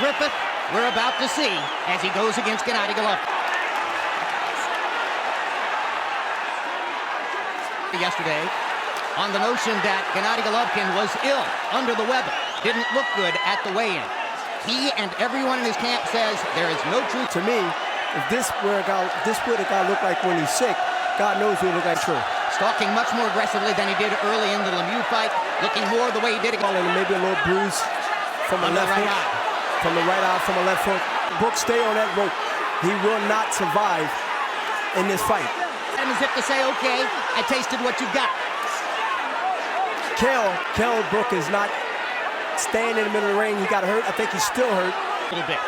Griffith we're about to see as he goes against Gennady Golovkin. Yesterday, on the notion that Gennady Golovkin was ill, under the weather, didn't look good at the weigh-in. He and everyone in his camp says there is no truth. To me, if this what a guy look like when he's sick, God knows what it look like true. Stalking much more aggressively than he did early in the Lemieux fight, looking more the way he did it. And maybe a little bruise from a left hook, from the right eye, from a left hook. Brook, stay on that rope. He will not survive in this fight. And as if to say, okay, I tasted what you got. Kell Brook is not staying in the middle of the ring. He got hurt. I think he's still hurt. A little bit.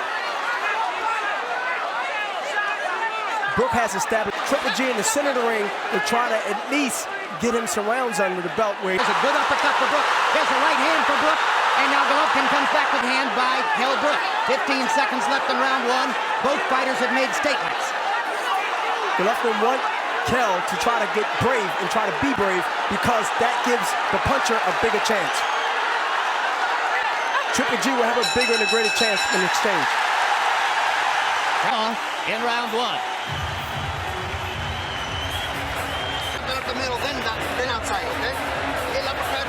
Brook has established Triple G in the center of the ring to try to at least get him some rounds under the belt. Where there's a good uppercut for Brook. There's a right hand for Brook. And now Golovkin comes back with hand by kell Brook. 15 seconds left in round one. Both fighters have made statements. Golovkin wants Kell to try to get brave and try to be brave because that gives the puncher a bigger chance. Triple G will have a bigger and a greater chance in exchange. In round one. Up the middle, then outside, okay? Get uppercut,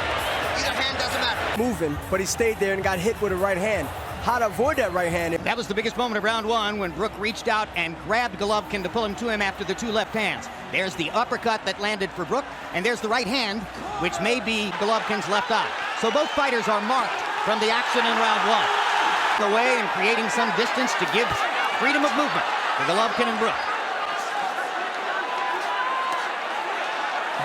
either hand doesn't matter. Moving, but he stayed there and got hit with a right hand. How to avoid that right hand. That was the biggest moment of round one when Brook reached out and grabbed Golovkin to pull him to him after the two left hands. There's the uppercut that landed for Brook, and there's the right hand, which may be Golovkin's left eye. So both fighters are marked from the action in round one. Away and creating some distance to give freedom of movement to Golovkin and Brook.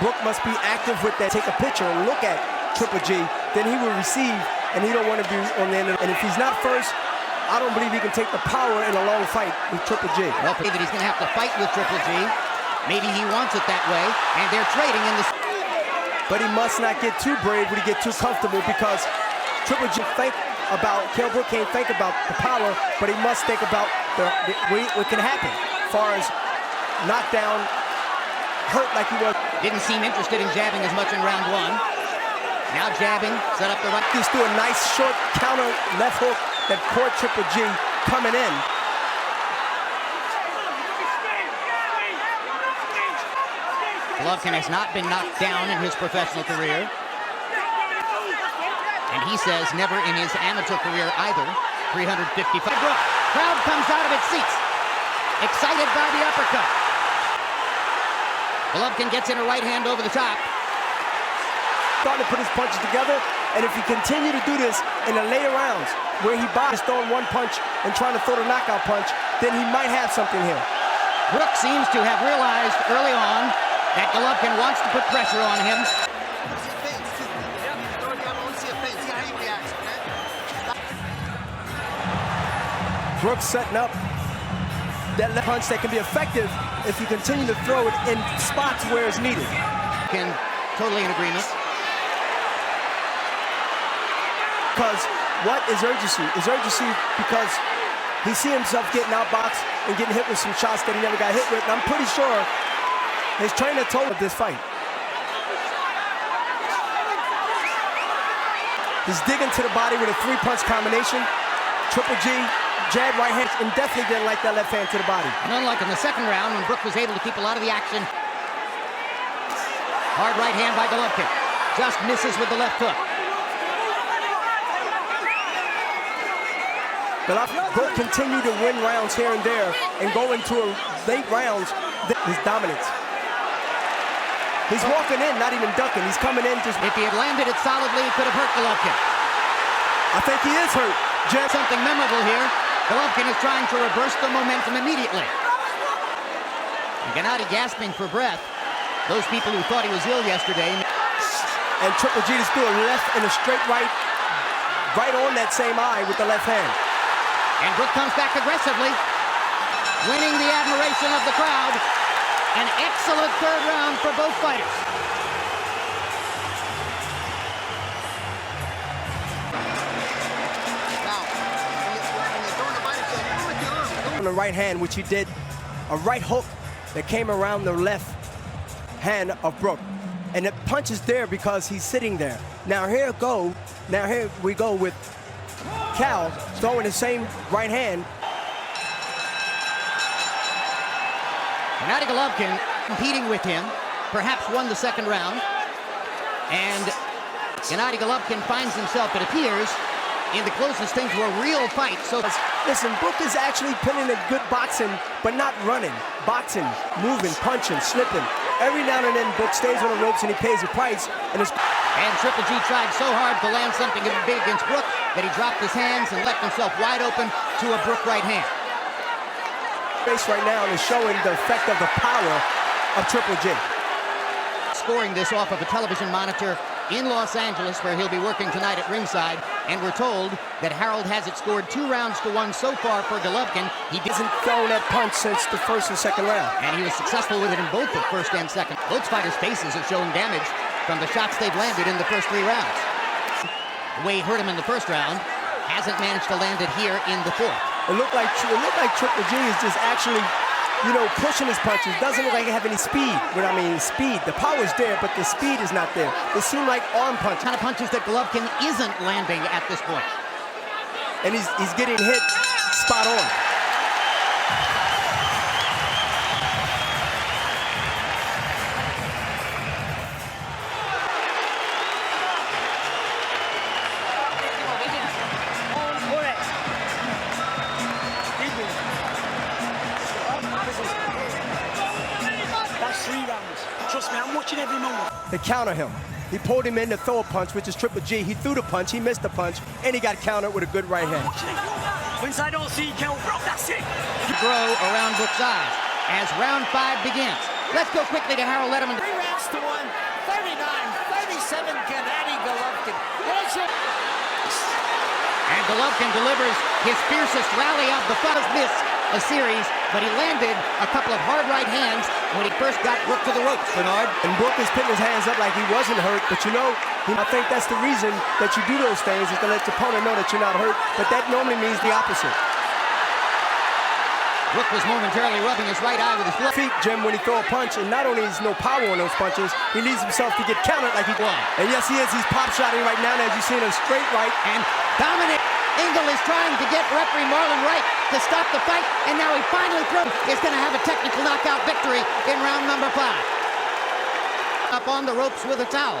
Brook must be active with that. Take a picture and look at Triple G, then he will receive, and he don't want to be on the end. And if he's not first, I don't believe he can take the power in a long fight with Triple G. Well, that he's going to have to fight with Triple G. Maybe he wants it that way, and they're trading in this. But he must not get too brave when he get too comfortable because Triple G kell Brook can't think about the power, but he must think about what can happen as far as knockdown, hurt like he was. Didn't seem interested in jabbing as much in round one. Now jabbing, set up the right. He's threw a nice short counter left hook that caught Triple G coming in. Golovkin has not been knocked down in his professional career. And he says never in his amateur career either. 355. Brook. Crowd comes out of its seats. Excited by the uppercut. Golovkin gets in a right hand over the top. Starting to put his punches together, and if he continue to do this in the later rounds, where he is throwing one punch and trying to throw the knockout punch, then he might have something here. Brook seems to have realized early on that Golovkin wants to put pressure on him. Brook setting up that left punch that can be effective if you continue to throw it in spots where it's needed. Totally in agreement. Because what is urgency? Is urgency because he see himself getting outboxed and getting hit with some shots that he never got hit with. And I'm pretty sure his trainer told him this fight. He's digging to the body with a three-punch combination. Triple G, jab, right hand, and definitely didn't like that left hand to the body. And unlike in the second round when Brook was able to keep a lot of the action. Hard right hand by Golovkin. Just misses with the left hook. Brook continue to win rounds here and there and go into a late rounds. His dominance. He's walking in, not even ducking. He's coming in just. If he had landed it solidly, it could have hurt Golovkin. I think he is hurt. Something memorable here. Golovkin is trying to reverse the momentum immediately. And Gennady gasping for breath. Those people who thought he was ill yesterday. And Triple G just threw a left and a straight right on that same eye with the left hand. And Brook comes back aggressively, winning the admiration of the crowd. An excellent third round for both fighters. On the right hand, which he did, a right hook that came around the left hand of Brook. And the punch is there because he's sitting there. Now here we go with kell throwing the same right hand. Gennady Golovkin competing with him, perhaps won the second round. And Gennady Golovkin finds himself, it appears, in the closest thing to a real fight. So listen, Brook is actually putting in good boxing, but not running. Boxing, moving, punching, slipping. Every now and then, Brook stays on the ropes and he pays a price. And Triple G tried so hard to land something big against Brook that he dropped his hands and left himself wide open to a Brook right hand. Face right now is showing the effect of the power of Triple G. Scoring this off of a television monitor in Los Angeles, where he'll be working tonight at ringside, and we're told that Harold has it scored 2-1 so far for Golovkin. He hasn't thrown that punch since the first and second round, and he was successful with it in both the first and second. Both fighters' faces have shown damage from the shots they've landed in the first 3 rounds. The way he hurt him in the first round, hasn't managed to land it here in the fourth. It looked like Triple G is just actually, you know, pushing his punches. Doesn't look like he have any speed. What I mean, speed. The power is there, but the speed is not there. They seem like arm punches. Kind of punches that Golovkin isn't landing at this point. And he's getting hit spot on. Trust me, I'm watching every moment. To counter him. He pulled him in to throw a punch, which is Triple G. He threw the punch, he missed the punch, and he got countered with a good right hand. Once I don't see kell, bro, that's it. Grow around Brook's eyes as round 5 begins. Let's go quickly to Harold Letterman. 3 rounds to 1, 39-37, gennady Golovkin. And Golovkin delivers his fiercest rally of the first miss a series, but he landed a couple of hard right hands when he first got Brook to the ropes, Bernard. And Brook is putting his hands up like he wasn't hurt, but you know, I think that's the reason that you do those things, is to let your opponent know that you're not hurt, but that normally means the opposite. Brook was momentarily rubbing his right eye with his left feet, Jim, when he throw a punch, and not only is no power on those punches, he leaves himself to get countered like he won. And yes, he is. He's pop-shotting right now, as you see, a straight right. And Dominic Engel is trying to get referee Marlon Wright to stop the fight, and now he finally throws. Is going to have a technical knockout victory in round number 5. Up on the ropes with a towel.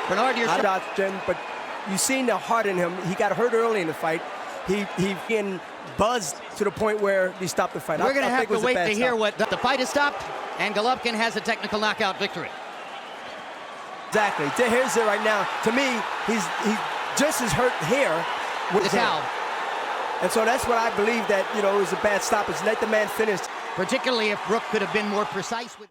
Bernard, you're Jim, but you seen the heart in him. He got hurt early in the fight. He getting buzzed to the point where he stopped the fight. We're going to have to wait to hear what the fight is stopped, and Golovkin has a technical knockout victory. Exactly. Here's it right now. To me, he's just as hurt here with the towel. And so that's what I believe, that, you know, it was a bad stoppage. Let the man finish. Particularly if Brook could have been more precise with